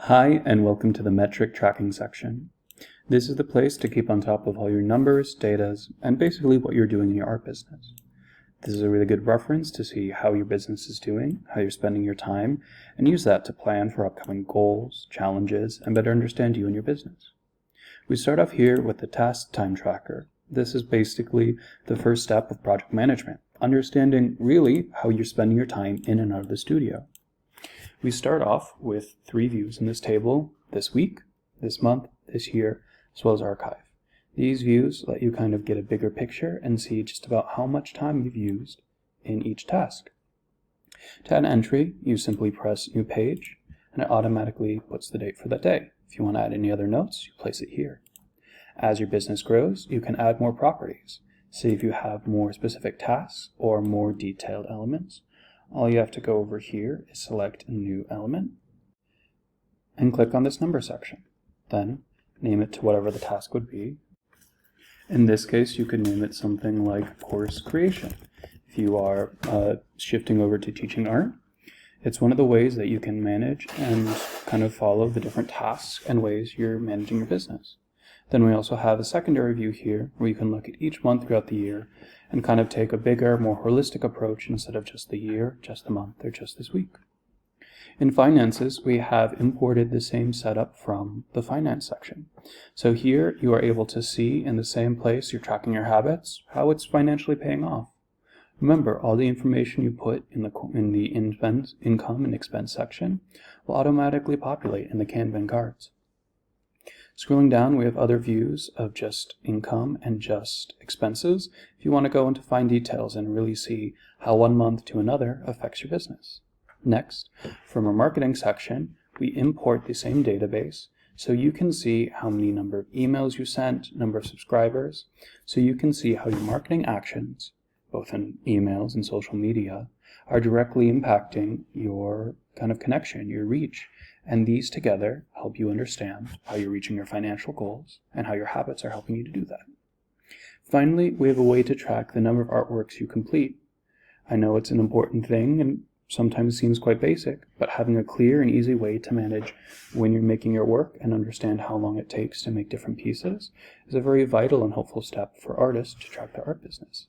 Hi, and welcome to the metric tracking section. This is the place to keep on top of all your numbers, datas, and basically what you're doing in your art business. This is a really good reference to see how your business is doing, how you're spending your time, and use that to plan for upcoming goals, challenges, and better understand you and your business. We start off here with the task time tracker. This is basically the first step of project management, understanding really how you're spending your time in and out of the studio. We start off with 3 views in this table: this week, this month, this year, as well as archive. These views let you kind of get a bigger picture and see just about how much time you've used in each task. To add an entry, you simply press New Page, and it automatically puts the date for that day. If you want to add any other notes, you place it here. As your business grows, you can add more properties. See if you have more specific tasks or more detailed elements. All you have to go over here is select a new element and click on this number section. Then name it to whatever the task would be. In this case, you could name it something like course creation. If you are shifting over to teaching art, it's one of the ways that you can manage and kind of follow the different tasks and ways you're managing your business. Then we also have a secondary view here where you can look at each month throughout the year and kind of take a bigger, more holistic approach instead of just the year, just the month, or just this week. In finances, we have imported the same setup from the finance section. So here you are able to see in the same place you're tracking your habits, how it's financially paying off. Remember, all the information you put in the income and expense section will automatically populate in the Kanban cards. Scrolling down, we have other views of just income and just expenses if you want to go into fine details and really see how one month to another affects your business. Next, from our marketing section, we import the same database so you can see how many number of emails you sent, number of subscribers, so you can see how your marketing actions, both in emails and social media, are directly impacting your kind of connection, your reach. And these together help you understand how you're reaching your financial goals and how your habits are helping you to do that. Finally, we have a way to track the number of artworks you complete. I know it's an important thing and sometimes seems quite basic, but having a clear and easy way to manage when you're making your work and understand how long it takes to make different pieces is a very vital and helpful step for artists to track their art business.